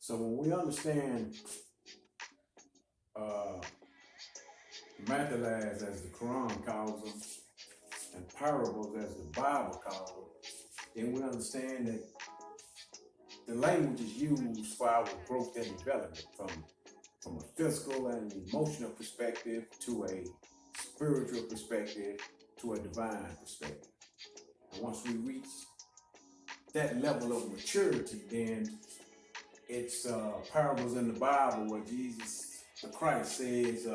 So when we understand uh, mathalas, as the Quran calls them, and parables, as the Bible calls them, then we understand that the language is used for our growth and development from a physical and emotional perspective to a spiritual perspective to a divine perspective. And once we reach that level of maturity, then it's parables in the Bible where Jesus, the Christ, says,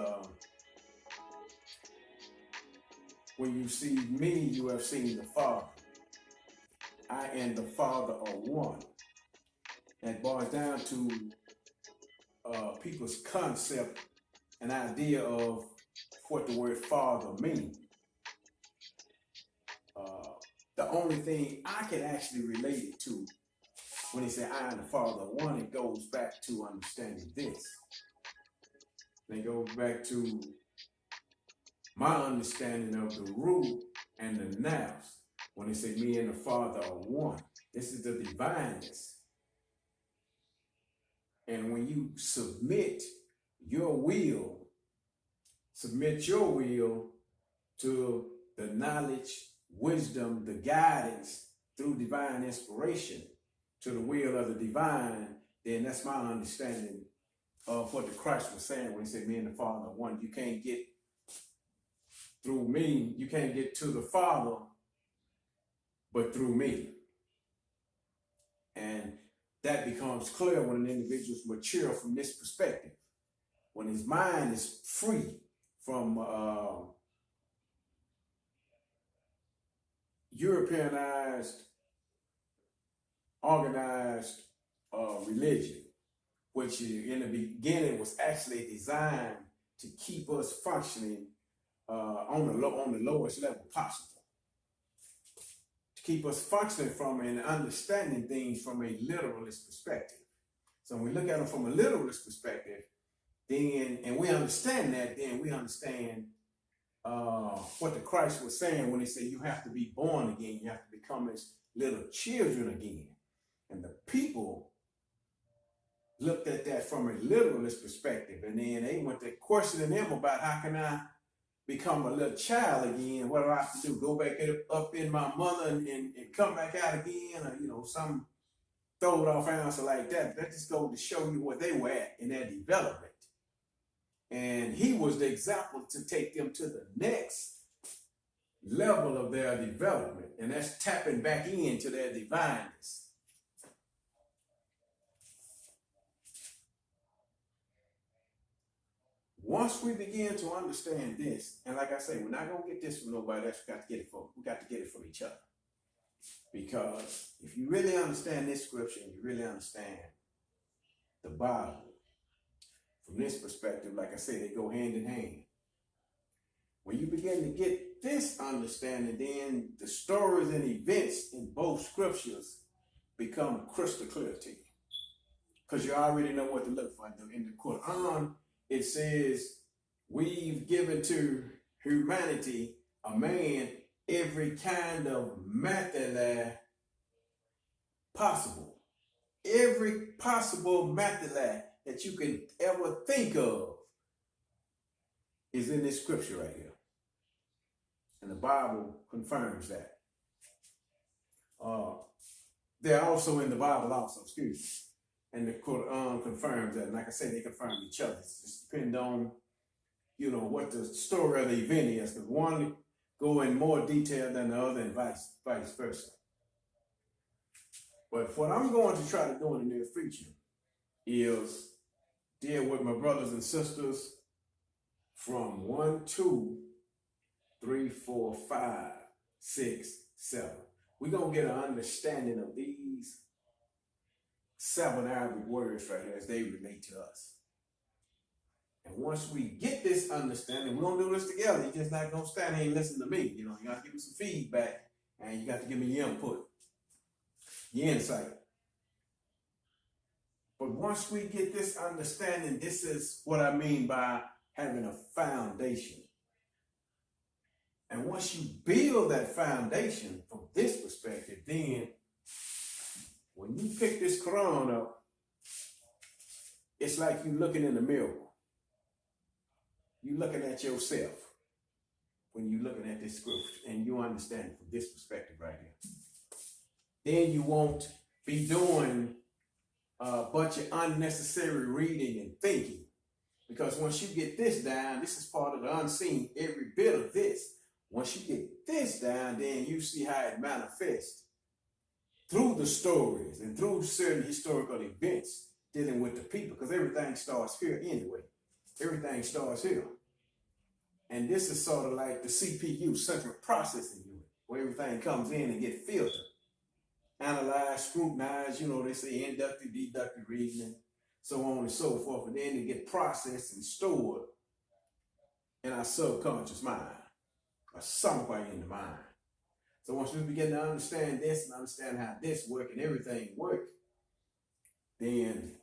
when you see me, you have seen the Father. I and the Father are one. That boils down to people's concept and idea of what the word Father means. The only thing I can actually relate it to when he said I and the Father are one, it goes back to understanding this. It goes back to my understanding of the root and the nous. When he said me and the Father are one, this is the divineness. And when you submit your will to the knowledge, wisdom, the guidance through divine inspiration to the will of the divine, then that's my understanding of what the Christ was saying when he said me and the Father are one. You can't get through me, you can't get to the Father but through me. And that becomes clear when an individual is mature from this perspective. When his mind is free from Europeanized, organized religion, which in the beginning was actually designed to keep us functioning on the lowest level possible. To keep us functioning from and understanding things from a literalist perspective. So when we look at them from a literalist perspective, then, and we understand that, then we understand what the Christ was saying when he said you have to be born again, you have to become as little children again. And the people looked at that from a literalist perspective, and then they went to questioning them about how can I become a little child again? What do I have to do? Go back up in my mother and come back out again, or some throw it off answer like that. That just goes to show you where they were at in their development. And he was the example to take them to the next level of their development. And that's tapping back into their divineness. Once we begin to understand this, and like I say, we're not going to get this from nobody else. We got to get it from each other. Because if you really understand this scripture, and you really understand the Bible, from this perspective, like I say, they go hand in hand. When you begin to get this understanding, then the stories and events in both scriptures become crystal clear to you. Because you already know what to look for. In the Quran, it says, we've given to humanity, a man, every kind of mathalah possible. Every possible mathalah that you can ever think of is in this scripture right here. And the Bible confirms that. They're also in the Bible also, excuse me. And the Quran confirms that. And like I said, they confirm each other. It just depends on, what the story of the event is. Because one go in more detail than the other and vice versa. But what I'm going to try to do in the near future is deal with my brothers and sisters from 1, 2, 3, 4, 5, 6, 7. We're going to get an understanding of these 7 Arabic words right here as they relate to us. And once we get this understanding, we're going to do this together. You're just not going to stand here and listen to me. You got to give me some feedback, and you got to give me your input, your insight. But once we get this understanding, this is what I mean by having a foundation. And once you build that foundation from this perspective, then when you pick this Quran up it's like you looking in the mirror. You looking at yourself when you looking at this scripture, and you understand it from this perspective right here. Then you won't be doing a bunch of unnecessary reading and thinking. Because once you get this down, this is part of the unseen, every bit of this. Once you get this down, then you see how it manifests through the stories and through certain historical events dealing with the people, because everything starts here anyway. Everything starts here. And this is sort of like the CPU, central processing unit, where everything comes in and get filtered, analyzed, scrutinized, they say inductive, deductive reasoning, so on and so forth, and then they get processed and stored in our subconscious mind, or somewhere in the mind. So once we begin to understand this and understand how this works and everything works, then,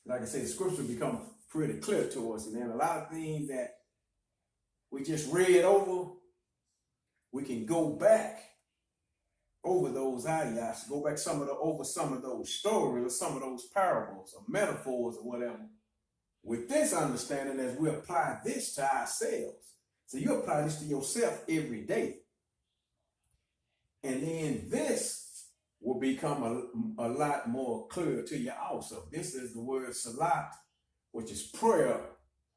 like I said, the scripture becomes pretty clear to us. And then a lot of things that we just read over, we can go back over those ayahs, go back over some of those stories or some of those parables or metaphors or whatever, with this understanding as we apply this to ourselves. So you apply this to yourself every day. And then this will become a lot more clear to you also. This is the word salat, which is prayer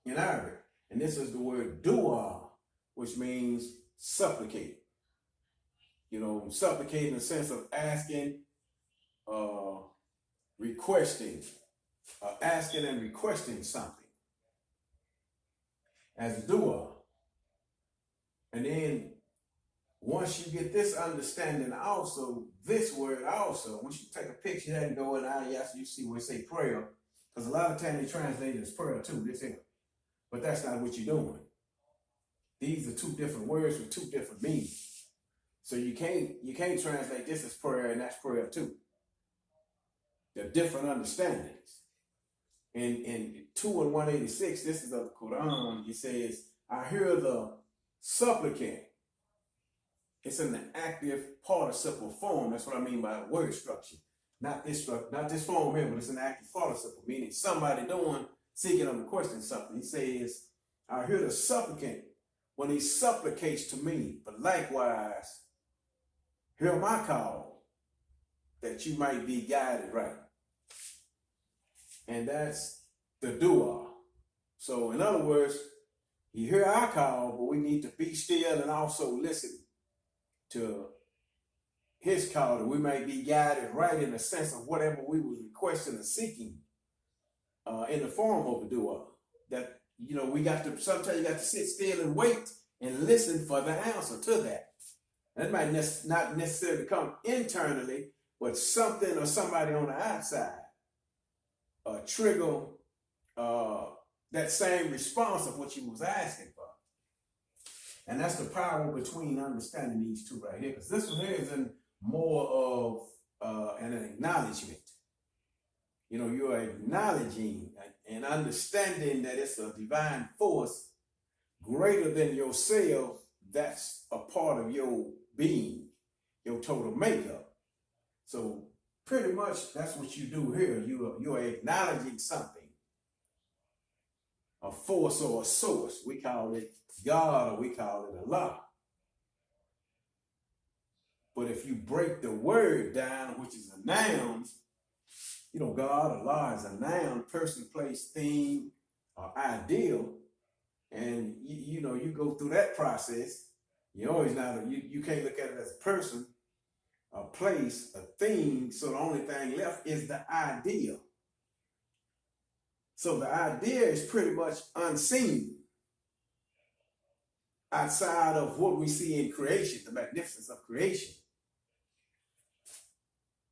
in Arabic. And this is the word dua, which means supplicate. Supplicate in the sense of asking, requesting, asking and requesting something as dua. And then once you get this understanding also, this word also, once you take a picture of that and go in ayahs, you see where it say prayer, because a lot of times they translate it as prayer too, this here. But that's not what you're doing. These are two different words with two different meanings. So you can't translate this as prayer and that's prayer too. They're different understandings. In 2 and 186, this is of the Quran, it says, I hear the supplicant. It's in the active participle form. That's what I mean by word structure. Not this form here, but it's an active participle, meaning somebody seeking him to question something. He says, I hear the supplicant when he supplicates to me, but likewise, hear my call, that you might be guided right. And that's the dua. So in other words, you hear our call, but we need to be still and also listen to his call, that we might be guided right in the sense of whatever we was requesting or seeking in the form of a dua. That, sometimes you got to sit still and wait and listen for the answer to that. That might not necessarily come internally, but something or somebody on the outside trigger that same response of what you was asking for. And that's the power between understanding these two right here, because this one here is in more of an acknowledgement. You're acknowledging and understanding that it's a divine force greater than yourself that's a part of your being, your total makeup. So pretty much that's what you do here. You're acknowledging something, a force or a source. We call it God or we call it Allah. But if you break the word down, which is a noun, God, Allah is a noun, person, place, thing, or ideal. And you go through that process. You can't look at it as a person, a place, a thing. So the only thing left is the ideal. So the idea is pretty much unseen outside of what we see in creation, the magnificence of creation.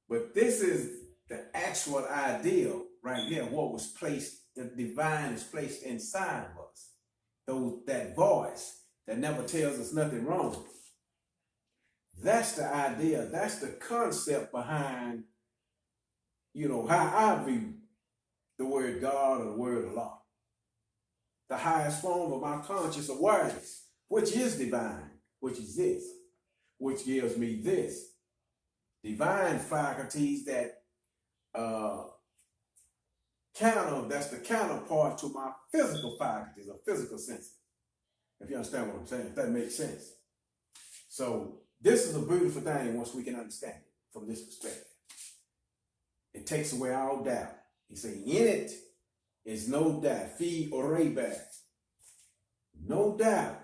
But this is the actual ideal right here, what was placed, the divine is placed inside of us. That voice that never tells us nothing wrong. That's the idea, that's the concept behind, how I view the word God or the word Allah. The highest form of my conscious awareness, which is divine, which is this, which gives me this. Divine faculties that that's the counterpart to my physical faculties or physical senses. If you understand what I'm saying, if that makes sense. So this is a beautiful thing once we can understand it from this perspective. It takes away all doubt. He said, in it is no doubt. Fi orebe. No doubt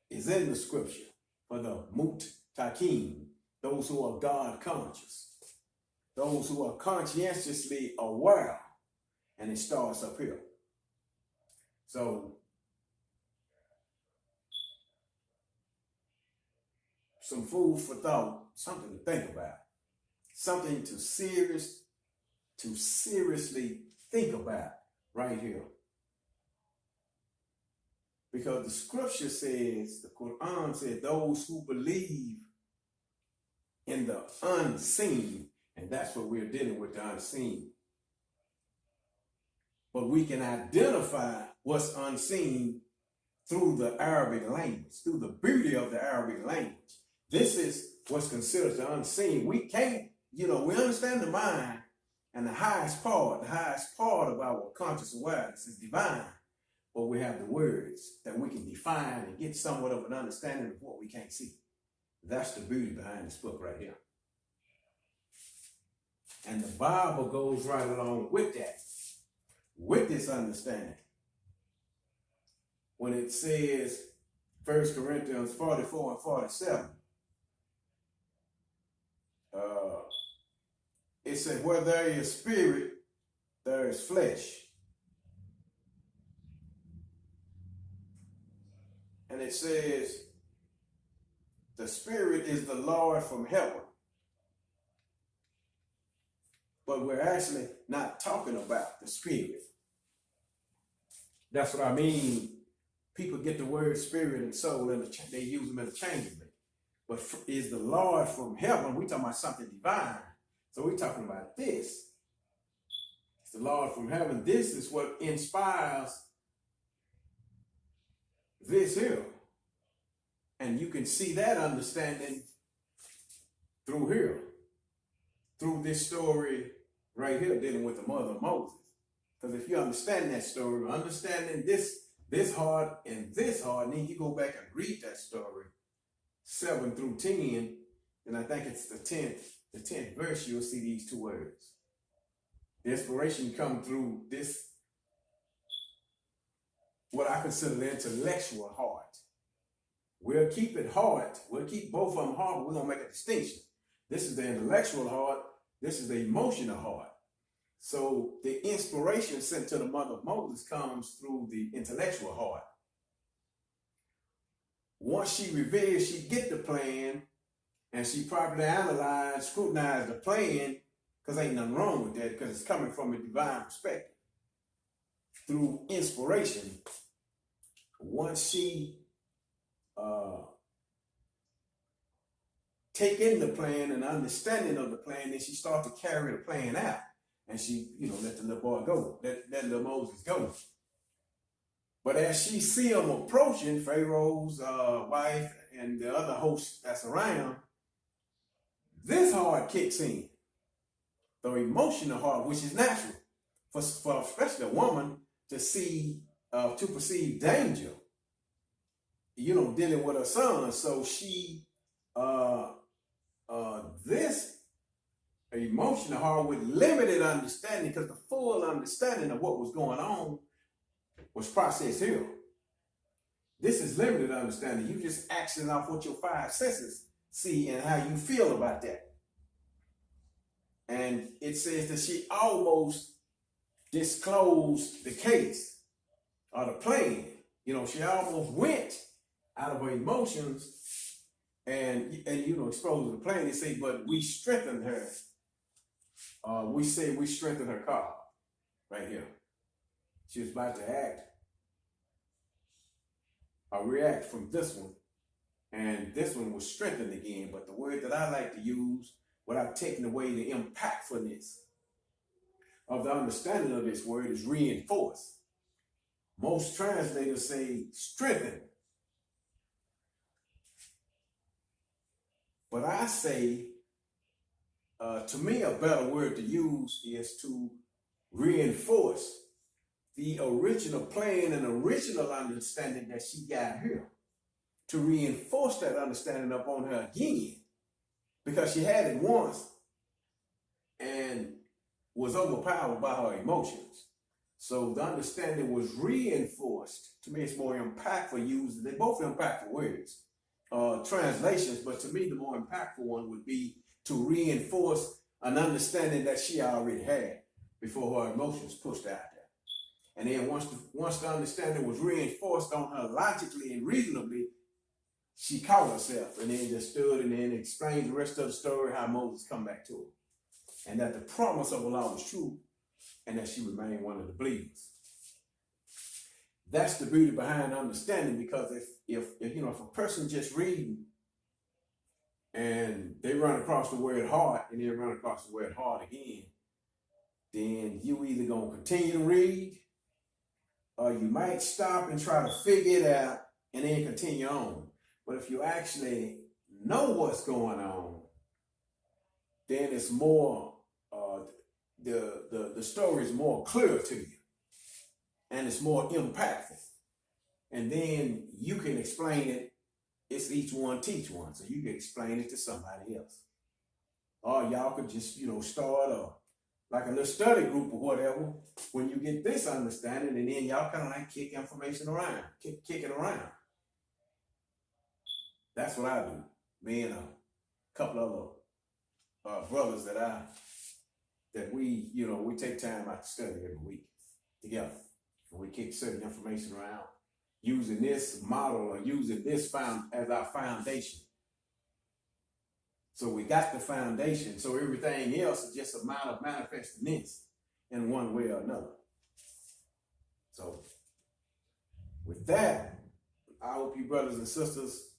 is in the scripture for the mutakim, those who are God conscious, those who are conscientiously aware. And it starts up here. So some food for thought, something to think about, something to seriously think about right here. Because the scripture says, the Quran said, those who believe in the unseen, and that's what we're dealing with, the unseen. But we can identify what's unseen through the Arabic language, through the beauty of the Arabic language. This is what's considered the unseen. We can't, we understand the mind and the highest part of our conscious awareness is divine. But we have the words that we can define and get somewhat of an understanding of what we can't see. That's the beauty behind this book right here. And the Bible goes right along with that, with this understanding. When it says, 1 Corinthians 44 and 47, it says, where there is spirit, there is flesh. And it says, the spirit is the Lord from heaven. But we're actually not talking about the spirit. That's what I mean. People get the word spirit and soul and they use them interchangeably. But is the Lord from heaven? We're talking about something divine. So we're talking about this. It's the Lord from heaven. This is what inspires this here. And you can see that understanding through here. Through this story right here dealing with the mother of Moses. Because if you understand that story, understanding this hard and this hard, and then you go back and read that story, 7 through 10, and I think it's the 10th verse, you'll see these two words. The inspiration come through this, what I consider the intellectual heart. We'll keep it heart. We'll keep both of them heart, but we're going to make a distinction. This is the intellectual heart. This is the emotional heart. So the inspiration sent to the mother of Moses comes through the intellectual heart. Once she reveals, she get the plan, and she properly analyzed, scrutinized the plan, because ain't nothing wrong with that, because it's coming from a divine perspective. Through inspiration, once she take in the plan and understanding of the plan, then she starts to carry the plan out. And she, let the little boy go, let little Moses go. But as she see him approaching, Pharaoh's wife and the other hosts that's around, this heart kicks in. The emotional heart, which is natural for especially a woman to see, to perceive danger, dealing with her son. So she, this emotional heart with limited understanding, because the full understanding of what was going on was processed here. This is limited understanding. You just acting off what your 5 senses see and how you feel about that. And it says that she almost disclosed the case or the plan. She almost went out of her emotions and exposed the plan. They say, but we strengthened her. We say we strengthened her cause right here. She was about to act or react from this one, and this one was strengthened again. But the word that I like to use without taking away the impactfulness of the understanding of this word is reinforced. Most translators say strengthen. But I say, to me, a better word to use is to reinforce the original plan and original understanding that she got here, to reinforce that understanding upon her again, because she had it once and was overpowered by her emotions. So the understanding was reinforced. To me, it's more impactful used. They're both impactful words, translations, but to me, the more impactful one would be to reinforce an understanding that she already had before her emotions pushed out there. And then once the understanding was reinforced on her logically and reasonably, she caught herself and then just stood and then explained the rest of the story, how Moses come back to her. And that the promise of the law was true and that she remained one of the believers. That's the beauty behind understanding, because if a person just reading and they run across the word heart and then run across the word heart again, then you either gonna continue to read or you might stop and try to figure it out and then continue on. But if you actually know what's going on, then it's more, the story is more clear to you and it's more impactful. And then you can explain it. It's each one teach one. So you can explain it to somebody else. Or y'all could just, start like a little study group or whatever when you get this understanding, and then y'all kind of like kick information around, kick it around. That's what I do. Me and a couple of brothers that we take time out to study every week together. And we kick certain information around using this model or using this as our foundation. So we got the foundation. So everything else is just a matter of manifesting this in one way or another. So with that, I hope you brothers and sisters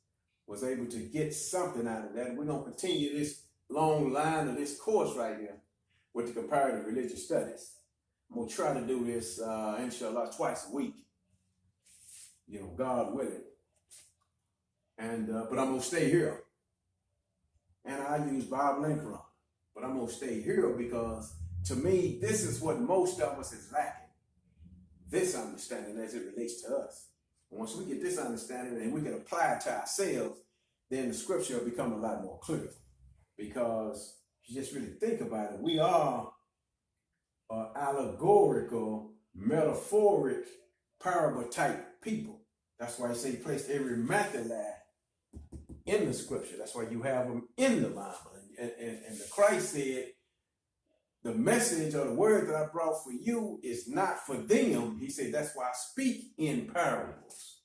was able to get something out of that. We're going to continue this long line of this course right here with the comparative religious studies. I'm going to try to do this, inshallah, twice a week, God willing. And, but I'm going to stay here. And I use Bible and Quran. But I'm going to stay here because, to me, this is what most of us is lacking. This understanding as it relates to us. And once we get this understanding and we can apply it to ourselves, then the scripture will become a lot more clear. Because if you just really think about it, we are allegorical, metaphoric, parable type people. That's why he say he placed every method in the scripture. That's why you have them in the Bible. And the Christ said, the message or the word that I brought for you is not for them. He said, that's why I speak in parables.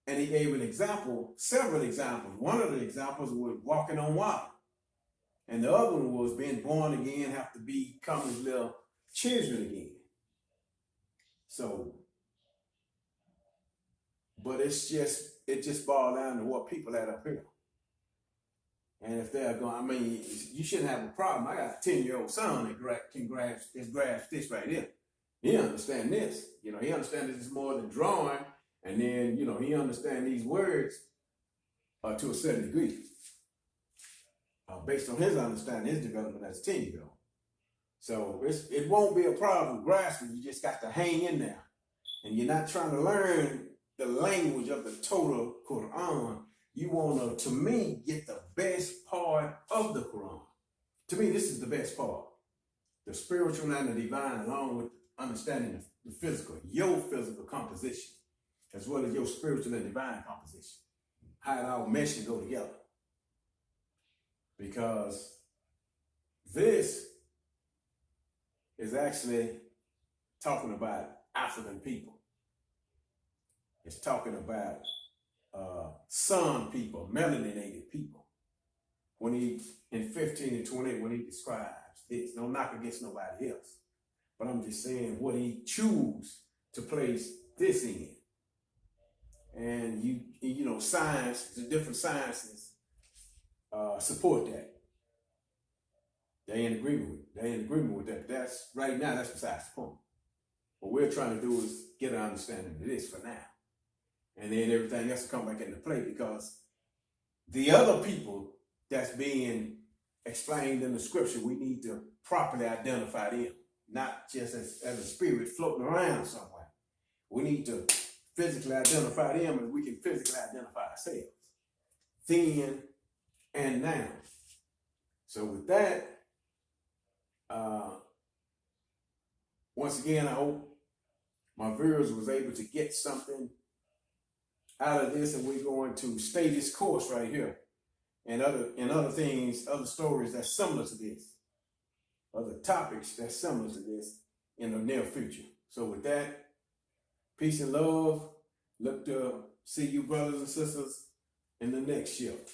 And he gave an example, several examples. One of the examples was walking on water. And the other one was being born again, have to become his little children again. So, but it just boils down to what people at up here. And if they're going, you shouldn't have a problem. I got a 10-year-old son that can grasp this right here. He understands this. He understands this more than drawing. And then, he understands these words to a certain degree. Based on his understanding, his development as a 10-year-old. So it won't be a problem grasping. You just got to hang in there. And you're not trying to learn the language of the total Quran. You want to me, get the best part of the Quran. To me, this is the best part. The spiritual and the divine, along with understanding the physical, your physical composition, as well as your spiritual and divine composition. How it all mesh and go together. Because this is actually talking about African people. It's talking about sun people, melanated people. When he, in 15 and 28, when he describes this, no knock against nobody else. But I'm just saying what he choose to place this in. And science, the different sciences support that. They in agreement with that. But that's right now, that's besides the point. What we're trying to do is get an understanding of this for now. And then everything else will come back into play, because the other people that's being explained in the scripture, we need to properly identify them. not just as a spirit floating around somewhere. We need to physically identify them as we can physically identify ourselves, then and now. So with that, once again, I hope my viewers was able to get something out of this, and we're going to stay this course right here, and other things, other stories that's similar to this, other topics that's similar to this in the near future. So with that, peace and love. Look to see you brothers and sisters in the next shift.